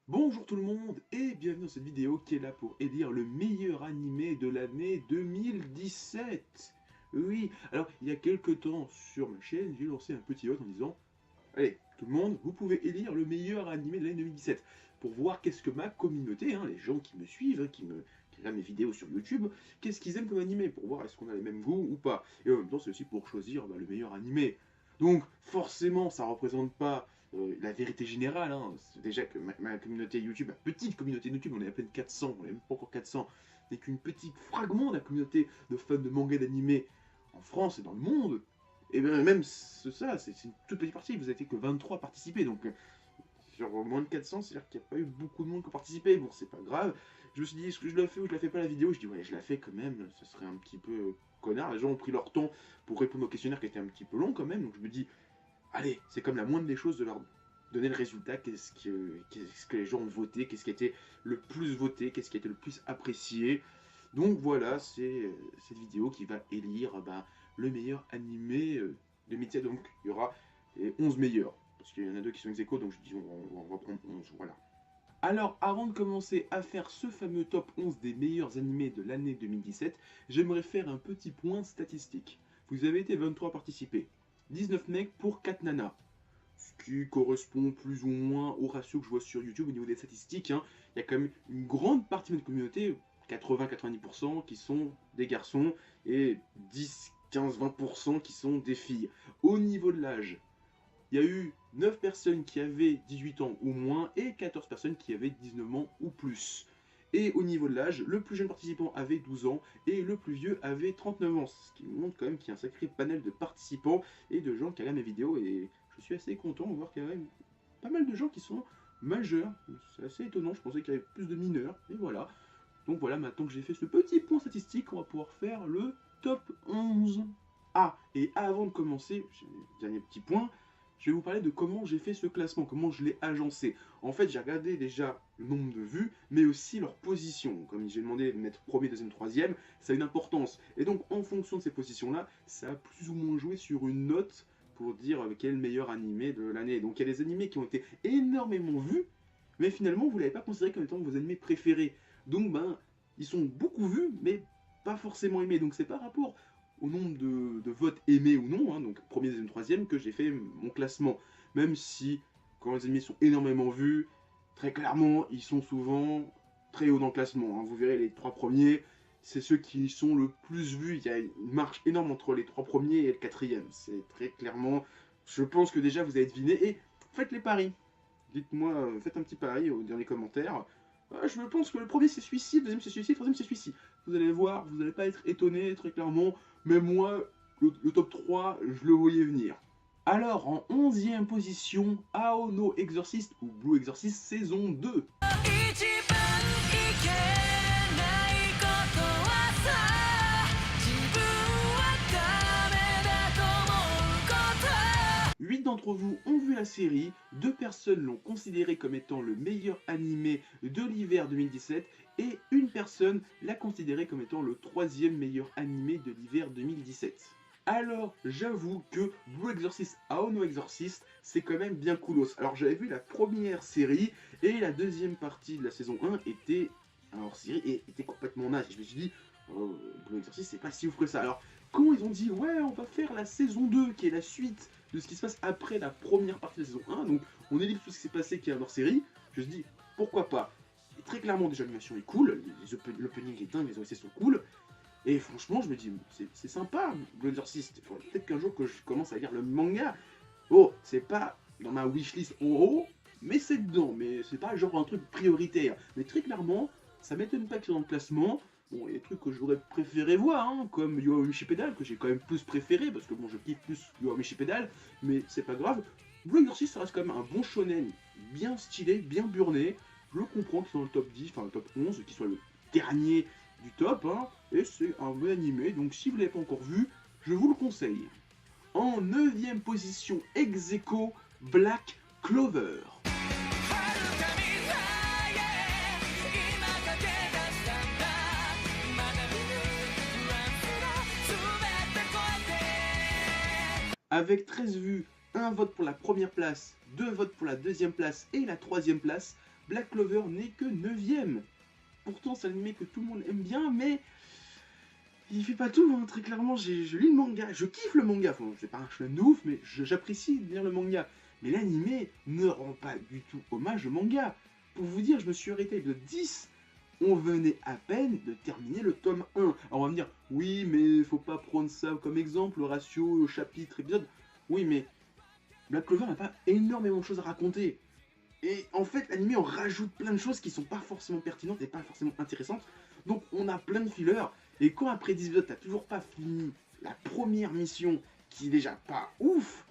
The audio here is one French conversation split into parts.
Bonjour tout le monde et bienvenue dans cette vidéo qui est là pour élire le meilleur animé de l'année 2017. Oui, alors il y a quelques temps sur ma chaîne, j'ai lancé un petit vote en disant allez, tout le monde, vous pouvez élire le meilleur animé de l'année 2017 pour voir qu'est-ce que ma communauté, les gens qui me suivent, qui regardent mes vidéos sur YouTube, qu'est-ce qu'ils aiment comme animé pour voir est-ce qu'on a les mêmes goûts ou pas. Et en même temps, c'est aussi pour choisir le meilleur animé. Donc, forcément, ça représente pas la vérité générale. C'est déjà que ma communauté YouTube, ma petite communauté YouTube, on est à peine 400, on n'est même pas encore 400, n'est qu'une petite fragment de la communauté de fans de manga d'animé en France et dans le monde. Et bien même ça, c'est une toute petite partie, vous n'avez que 23 à participer, donc sur moins de 400, c'est-à-dire qu'il n'y a pas eu beaucoup de monde qui a participé, bon c'est pas grave. Je me suis dit, est-ce que je la fais ou je la fais pas la vidéo? Je dis ouais, je la fais quand même, ce serait un petit peu connard, les gens ont pris leur temps pour répondre au questionnaire qui était un petit peu long quand même, donc je me dis, allez, c'est comme la moindre des choses de leur donner le résultat, qu'est-ce que les gens ont voté, qu'est-ce qui a été le plus voté, qu'est-ce qui a été le plus apprécié. Donc voilà, c'est cette vidéo qui va élire le meilleur animé de métier. Donc il y aura les 11 meilleurs. Parce qu'il y en a deux qui sont ex aequo, donc je dis on va prendre 11, voilà. Alors avant de commencer à faire ce fameux top 11 des meilleurs animés de l'année 2017, j'aimerais faire un petit point statistique. Vous avez été 23 à participer. 19 mecs pour 4 nanas. Ce qui correspond plus ou moins au ratio que je vois sur YouTube au niveau des statistiques. Il y a quand même une grande partie de notre communauté, 80-90%, qui sont des garçons et 10-15-20% qui sont des filles. Au niveau de l'âge, il y a eu 9 personnes qui avaient 18 ans ou moins et 14 personnes qui avaient 19 ans ou plus. Et au niveau de l'âge, le plus jeune participant avait 12 ans et le plus vieux avait 39 ans. Ce qui montre quand même qu'il y a un sacré panel de participants et de gens qui regardent mes vidéos. Et je suis assez content de voir qu'il y a même pas mal de gens qui sont majeurs. C'est assez étonnant, je pensais qu'il y avait plus de mineurs. Et voilà. Donc voilà, maintenant que j'ai fait ce petit point statistique, on va pouvoir faire le top 11. Ah, et avant de commencer, dernier petit point, je vais vous parler de comment j'ai fait ce classement, comment je l'ai agencé. En fait, j'ai regardé déjà le nombre de vues, mais aussi leur position. Comme j'ai demandé de mettre premier, deuxième, troisième, ça a une importance. Et donc, en fonction de ces positions-là, ça a plus ou moins joué sur une note pour dire quel est le meilleur animé de l'année. Donc, il y a des animés qui ont été énormément vus, mais finalement, vous ne l'avez pas considéré comme étant vos animés préférés. Donc, ils sont beaucoup vus, mais pas forcément aimés. Donc, c'est par rapport au nombre de votes aimés ou non, donc premier, deuxième, troisième, que j'ai fait mon classement. Même si, quand les animés sont énormément vus, très clairement, ils sont souvent très haut dans le classement. Vous verrez, les trois premiers, c'est ceux qui sont le plus vus. Il y a une marche énorme entre les trois premiers et le quatrième. C'est très clairement, je pense que déjà vous avez deviné. Et faites les paris. Dites-moi, faites un petit pari au dernier commentaire. Je pense que le premier c'est celui-ci, le deuxième c'est celui-ci, le troisième c'est celui-ci. Vous allez voir, vous n'allez pas être étonné très clairement. Mais moi, le top 3, je le voyais venir. Alors, en 11e position, Aono Exorcist ou Blue Exorcist saison 2. 8 d'entre vous ont vu la série, 2 personnes l'ont considéré comme étant le meilleur animé de l'hiver 2017 et une personne l'a considéré comme étant le 3e meilleur animé de l'hiver 2017. Alors, j'avoue que Blue Exorcist Aono Exorcist, c'est quand même bien coolos. Alors, j'avais vu la première série et la deuxième partie de la saison 1 était hors série et était complètement naze. Je me suis dit, oh, Blue Exorcist, c'est pas si ouf que ça. Alors, quand ils ont dit, ouais, on va faire la saison 2, qui est la suite de ce qui se passe après la première partie de la saison 1, donc on évite tout ce qui s'est passé qui est hors série, je me suis dit, pourquoi pas. Et très clairement, déjà, l'animation est cool, l'opening est dingue, les OST sont cool, et franchement, je me dis, c'est sympa, Blue Exorcist. Il faudrait peut-être qu'un jour que je commence à lire le manga. Oh, c'est pas dans ma wishlist en haut, mais c'est dedans. Mais c'est pas genre un truc prioritaire. Mais très clairement, ça m'étonne pas que c'est dans le classement. Bon, il y a des trucs que j'aurais préféré voir, comme Yo Michi Pedal, que j'ai quand même plus préféré, parce que bon, je kiffe plus Yo Michi Pedal, mais c'est pas grave. Blue Exorcist, ça reste quand même un bon shonen, bien stylé, bien burné. Je comprends qu'il soit dans le top 10, enfin le top 11, qu'il soit le dernier du top, et c'est un bon animé, donc si vous ne l'avez pas encore vu, je vous le conseille. En 9ème position, ex aequo, Black Clover. Avec 13 vues, 1 vote pour la première place, 2 votes pour la deuxième place et la troisième place, Black Clover n'est que 9ème. Pourtant, c'est un animé que tout le monde aime bien, mais il fait pas tout, hein. Très clairement, je lis le manga, je kiffe le manga. Enfin, c'est pas un chemin de ouf, mais j'apprécie de lire le manga. Mais l'animé ne rend pas du tout hommage au manga. Pour vous dire, je me suis arrêté de 10. On venait à peine de terminer le tome 1. Alors on va me dire, oui, mais faut pas prendre ça comme exemple, le ratio, chapitre, épisode. Oui, mais Black Clover n'a pas énormément de choses à raconter. Et en fait, l'anime, on rajoute plein de choses qui sont pas forcément pertinentes et pas forcément intéressantes. Donc on a plein de fillers. Et quand après 10 épisodes, t'as toujours pas fini la première mission, qui est déjà pas ouf,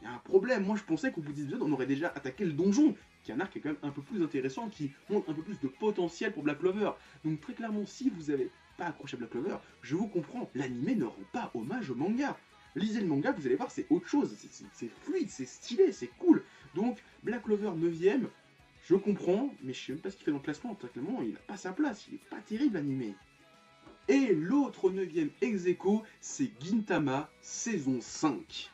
il y a un problème. Moi, je pensais qu'au bout de 10 épisodes, on aurait déjà attaqué le donjon, qui est un arc qui est quand même un peu plus intéressant, qui montre un peu plus de potentiel pour Black Clover. Donc très clairement, si vous n'avez pas accroché à Black Clover, je vous comprends, l'anime ne rend pas hommage au manga. Lisez le manga, vous allez voir, c'est autre chose, c'est fluide, c'est stylé, c'est cool. Donc Black Clover 9ème, je comprends, mais je sais même pas ce qu'il fait dans le classement, très clairement, il n'a pas sa place, il est pas terrible l'anime. Et l'autre 9ème ex aequo, c'est Gintama, saison 5.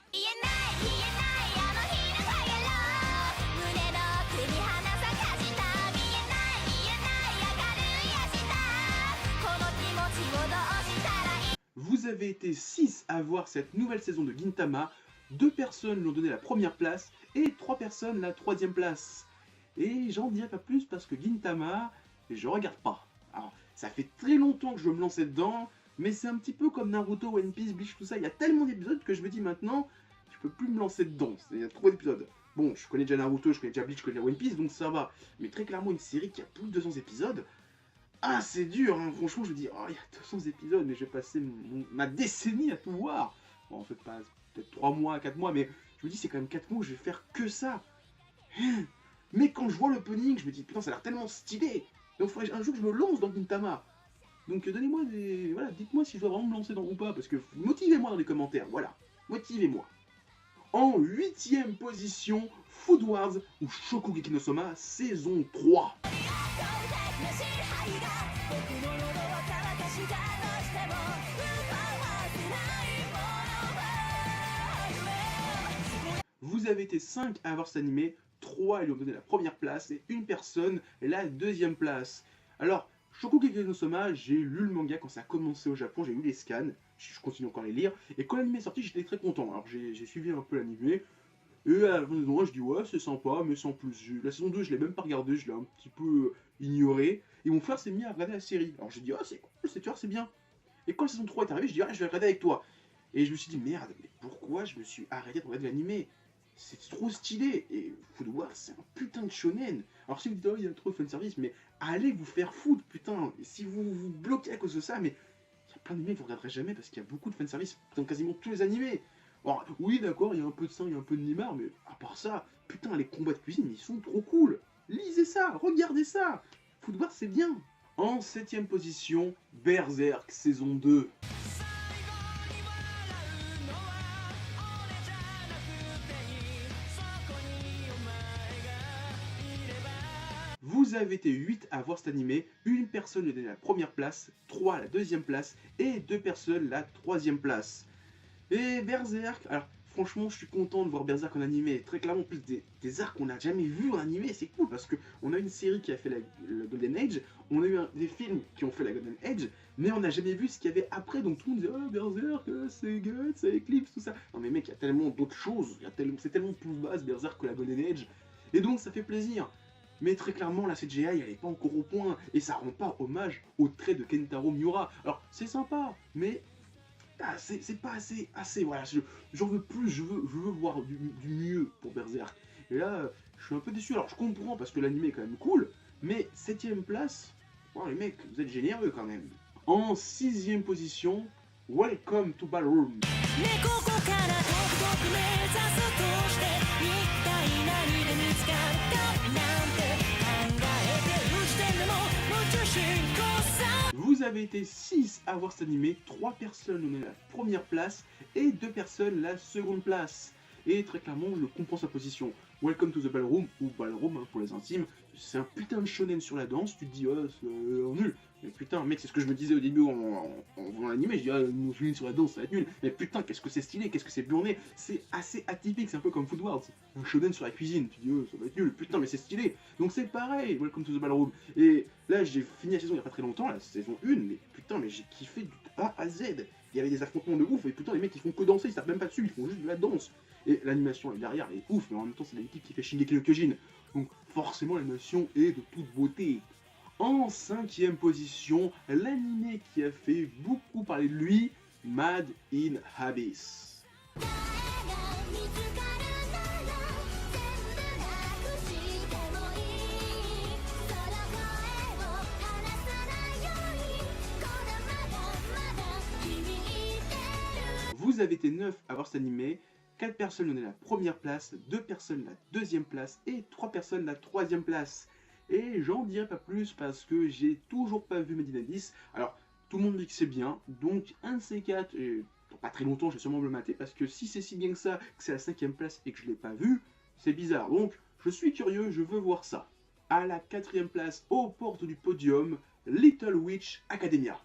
Vous avez été 6 à voir cette nouvelle saison de Gintama, 2 personnes lui ont donné la première place et 3 personnes la 3ème place. Et j'en dirai pas plus parce que Gintama, je regarde pas. Alors, ça fait très longtemps que je veux me lancer dedans, mais c'est un petit peu comme Naruto, One Piece, Bleach, tout ça. Il y a tellement d'épisodes que je me dis maintenant, je peux plus me lancer dedans. Il y a trop d'épisodes. Bon, je connais déjà Naruto, je connais déjà Bleach, je connais déjà One Piece, donc ça va. Mais très clairement, une série qui a plus de 200 épisodes, ah, c'est dur, hein. Franchement, je me dis, oh, il y a 200 épisodes, mais je vais passer ma décennie à tout voir. Bon, en fait, pas peut-être 3 mois, 4 mois, mais je me dis, c'est quand même 4 mois où je vais faire que ça. Mais quand je vois l'opening, je me dis, putain, ça a l'air tellement stylé. Donc, il faudrait un jour que je me lance dans Gintama. Donc, donnez-moi des. Voilà, dites-moi si je dois vraiment me lancer dans ou pas, parce que motivez-moi dans les commentaires, voilà. Motivez-moi. En 8ème position, Food Wars ou Shokugeki no Soma, saison 3. Vous avez été 5 à avoir cet animé, 3 lui ont donné la première place et une personne la 2ème place. Alors, Shokugeki no Soma, j'ai lu le manga quand ça a commencé au Japon, j'ai lu les scans, je continue encore à les lire, et quand l'anime est sorti, j'étais très content. Alors j'ai suivi un peu l'anime, et à la fin de saison 1, je dis ouais, c'est sympa, mais sans plus. La saison 2, je l'ai même pas regardé, je l'ai un petit peu ignoré, et mon frère s'est mis à regarder la série. Alors j'ai dit, oh, c'est cool, tu vois, c'est bien. Et quand la saison 3 est arrivée, je dis, ah, je vais regarder avec toi. Et je me suis dit, merde, mais pourquoi je me suis arrêté de regarder l'anime? C'est trop stylé. Et Food Wars, c'est un putain de shonen. Alors si vous dites, oh, il y a trop de fanservice, mais allez vous faire foutre, putain. Et si vous vous bloquez à cause de ça, mais il y a plein d'animés que vous regarderez jamais parce qu'il y a beaucoup de fanservice dans quasiment tous les animés. Alors oui, d'accord, il y a un peu de sang, il y a un peu de Neymar, mais à part ça, putain, les combats de cuisine, ils sont trop cool. Lisez ça, regardez ça. Food Wars, c'est bien. En 7ème position, Berserk saison 2. Vous avez été 8 à voir cet animé, une personne lui a donné la première place, 3 la 2ème place et 2 personnes la 3ème place. Et Berserk, alors franchement je suis content de voir Berserk en animé, très clairement plus des arcs qu'on n'a jamais vus en animé, c'est cool parce qu'on a une série qui a fait la Golden Age, on a eu des films qui ont fait la Golden Age, mais on n'a jamais vu ce qu'il y avait après, donc tout le monde disait oh Berserk, c'est Guts, c'est Eclipse, tout ça. Non mais mec, il y a tellement d'autres choses, c'est tellement plus basse Berserk que la Golden Age, et donc ça fait plaisir. Mais très clairement, la CGI, elle n'est pas encore au point, et ça rend pas hommage au trait de Kentaro Miura. Alors, c'est sympa, mais c'est pas assez, voilà, j'en veux plus, je veux voir du mieux pour Berserk. Et là, je suis un peu déçu, alors je comprends, parce que l'anime est quand même cool, mais 7ème place, wow, les mecs, vous êtes généreux quand même. En 6ème position, Welcome to Ballroom. Vous avez été 6 à voir cet animé, 3 personnes ont eu la première place et 2 personnes la seconde place. Et très clairement, je comprends sa position. Welcome to the Ballroom, ou Ballroom pour les intimes, c'est un putain de shonen sur la danse, tu te dis, oh, c'est nul. Mais putain, mec, c'est ce que je me disais au début en voyant l'anime, je dis, ah, mon shonen sur la danse, ça va être nul. Mais putain, qu'est-ce que c'est stylé, qu'est-ce que c'est burné, c'est assez atypique, c'est un peu comme Food Wars, un shonen sur la cuisine, tu dis, oh, ça va être nul, putain, mais c'est stylé. Donc c'est pareil, Welcome to the Ballroom. Et là, j'ai fini la saison il y a pas très longtemps, la saison 1, mais putain, mais j'ai kiffé du A à Z. Il y avait des affrontements de ouf, et putain, les mecs, ils font que danser, ils tapent même pas dessus, ils font juste de la danse. Et l'animation est derrière, elle est ouf, mais en même temps, c'est l'équipe qui fait Shingeki no Kyojin. Donc forcément, l'animation est de toute beauté. En 5e position, l'anime qui a fait beaucoup parler de lui, Made in Abyss. Vous avez été 9 à voir cet animé, 4 personnes donnaient la première place, 2 personnes la 2e place et 3 personnes la 3e place. Et j'en dirai pas plus parce que j'ai toujours pas vu Made in Abyss. Alors, tout le monde dit que c'est bien, donc un de ces 4, et pour pas très longtemps, je vais sûrement me le mater, parce que si c'est si bien que ça, que c'est la 5e place et que je l'ai pas vu, c'est bizarre. Donc, je suis curieux, je veux voir ça. À la 4e place, aux portes du podium, Little Witch Academia.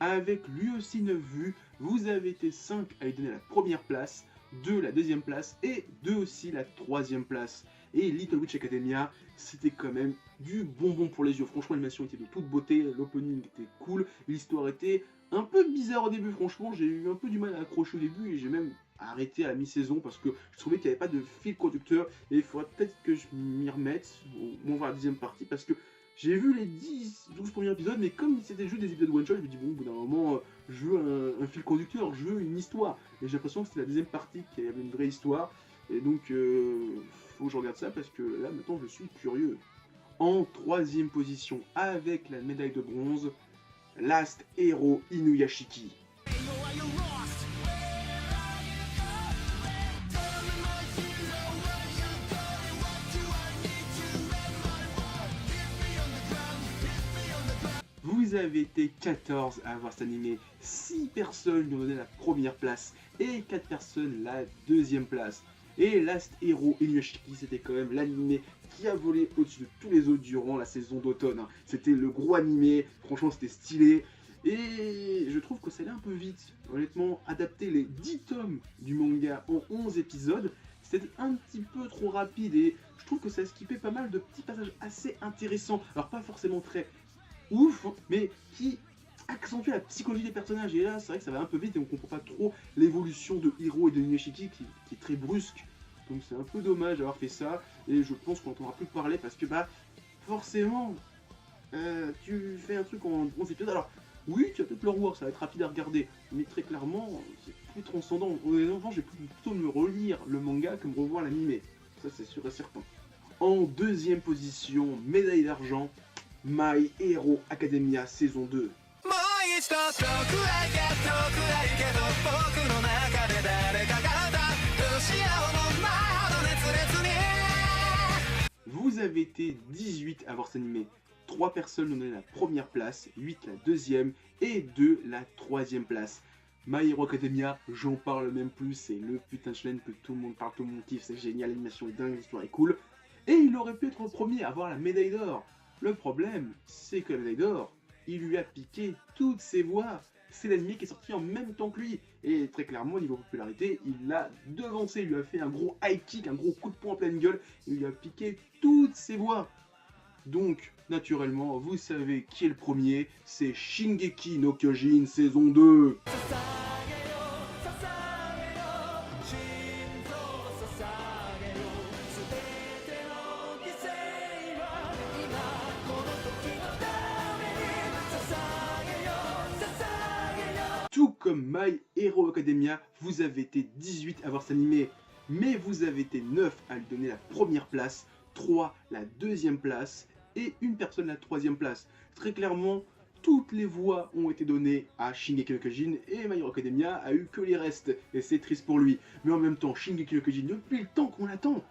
Avec lui aussi 9 vues, vous avez été 5 à lui donner la première place, 2 la 2e place et 2 aussi la 3e place. Et Little Witch Academia, c'était quand même du bonbon pour les yeux. Franchement, l'animation était de toute beauté, l'opening était cool, l'histoire était un peu bizarre au début. Franchement, j'ai eu un peu du mal à accrocher au début et j'ai même arrêté à la mi-saison parce que je trouvais qu'il n'y avait pas de fil conducteur et il faudrait peut-être que je m'y remette, au moins voir la 2e partie, parce que j'ai vu les 10-12 premiers épisodes, mais comme c'était juste des épisodes one-shot, je me dis bon, au bout d'un moment, je veux un fil conducteur, je veux une histoire. Et j'ai l'impression que c'était la 2e partie qui avait une vraie histoire. Et donc, faut que je regarde ça parce que là, maintenant, je suis curieux. En 3e position, avec la médaille de bronze, Last Hero Inuyashiki. Vous avez été 14 à avoir cet animé, 6 personnes lui ont donné la première place et 4 personnes la 2e place. Et Last Hero Inuyashiki, c'était quand même l'animé qui a volé au-dessus de tous les autres durant la saison d'automne. C'était le gros animé, franchement c'était stylé. Et je trouve que ça allait un peu vite. Honnêtement, adapter les 10 tomes du manga en 11 épisodes, c'était un petit peu trop rapide et je trouve que ça a skippé pas mal de petits passages assez intéressants. Alors pas forcément très ouf, mais qui accentue la psychologie des personnages. Et là, c'est vrai que ça va un peu vite et on comprend pas trop l'évolution de Hiro et de Inuyashiki qui est très brusque. Donc c'est un peu dommage d'avoir fait ça. Et je pense qu'on n'entendra plus parler parce que, bah, forcément, tu fais un truc en 11 épisodes. Alors, oui, tu vas peut-être le revoir, ça va être rapide à regarder. Mais très clairement, c'est plus transcendant. Honnêtement, j'ai plutôt me relire le manga que me revoir l'animé. Ça, c'est sûr et certain. En 2e position, médaille d'argent, My Hero Academia saison 2. Vous avez été 18 à voir cet animé. 3 personnes ont donné la première place, 8 la 2e et 2 la 3e place. My Hero Academia, j'en parle même plus, c'est le putain de shonen que tout le monde parle, tout le monde kiffe, c'est génial, l'animation est dingue, l'histoire est cool. Et il aurait pu être le premier à avoir la médaille d'or. Le problème, c'est que la médaille d'or, il lui a piqué toutes ses voix. C'est l'anime qui est sorti en même temps que lui. Et très clairement, au niveau popularité, il l'a devancé. Il lui a fait un gros high kick, un gros coup de poing en pleine gueule. Il lui a piqué toutes ses voix. Donc, naturellement, vous savez qui est le premier. C'est Shingeki no Kyojin saison 2. Tout comme My Hero Academia, vous avez été 18 à voir cet animé, mais vous avez été 9 à lui donner la première place, 3 la 2e place et une personne la 3e place. Très clairement, toutes les voix ont été données à Shingeki no Kyojin et My Hero Academia a eu que les restes, et c'est triste pour lui. Mais en même temps, Shingeki no Kyojin, depuis le temps qu'on l'attend,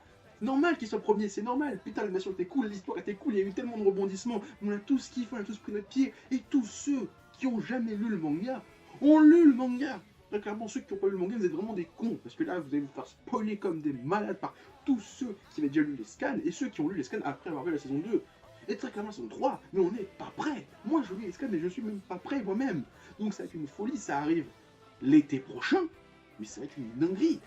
Normal qu'il soit premier, c'est normal. Putain, l'animation était cool, l'histoire était cool, il y a eu tellement de rebondissements. On a tous kiffé, on a tous pris notre pied. Et tous ceux qui ont jamais lu le manga ont lu le manga. Très clairement, ceux qui n'ont pas lu le manga, vous êtes vraiment des cons. Parce que là, vous allez vous faire spoiler comme des malades par tous ceux qui avaient déjà lu les scans et ceux qui ont lu les scans après avoir vu la saison 2. Et très clairement, la saison 3, mais on n'est pas prêt. Moi, je lis les scans et je suis même pas prêt moi-même. Donc ça va être une folie, ça arrive l'été prochain, mais ça va être une dinguerie.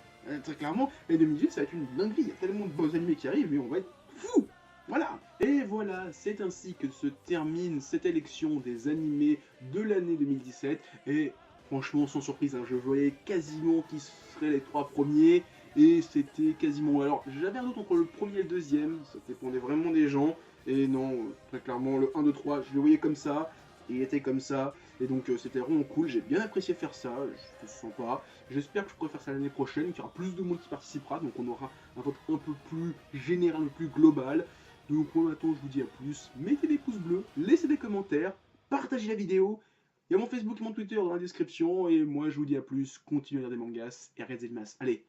Très clairement, l'année 2018, ça va être une dinguerie. Il y a tellement de bons animés qui arrivent, mais on va être fou. Voilà. Et voilà, c'est ainsi que se termine cette élection des animés de l'année 2017. Et franchement, sans surprise, hein, je voyais quasiment qui seraient les 3 premiers. Et c'était quasiment... Alors, j'avais un doute entre le premier et le deuxième. Ça dépendait vraiment des gens. Et non, très clairement, le 1, 2, 3, je le voyais comme ça. Il était comme ça. Et donc c'était vraiment cool, j'ai bien apprécié faire ça, c'était sympa. J'espère que je pourrai faire ça l'année prochaine, qu'il y aura plus de monde qui participera, donc on aura un vote un peu plus général, un peu plus global. Donc pour l'instant, je vous dis à plus, mettez des pouces bleus, laissez des commentaires, partagez la vidéo. Il y a mon Facebook et mon Twitter dans la description, et moi je vous dis à plus, continuez à lire des mangas et regardez le mas. Allez,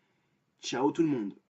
ciao tout le monde!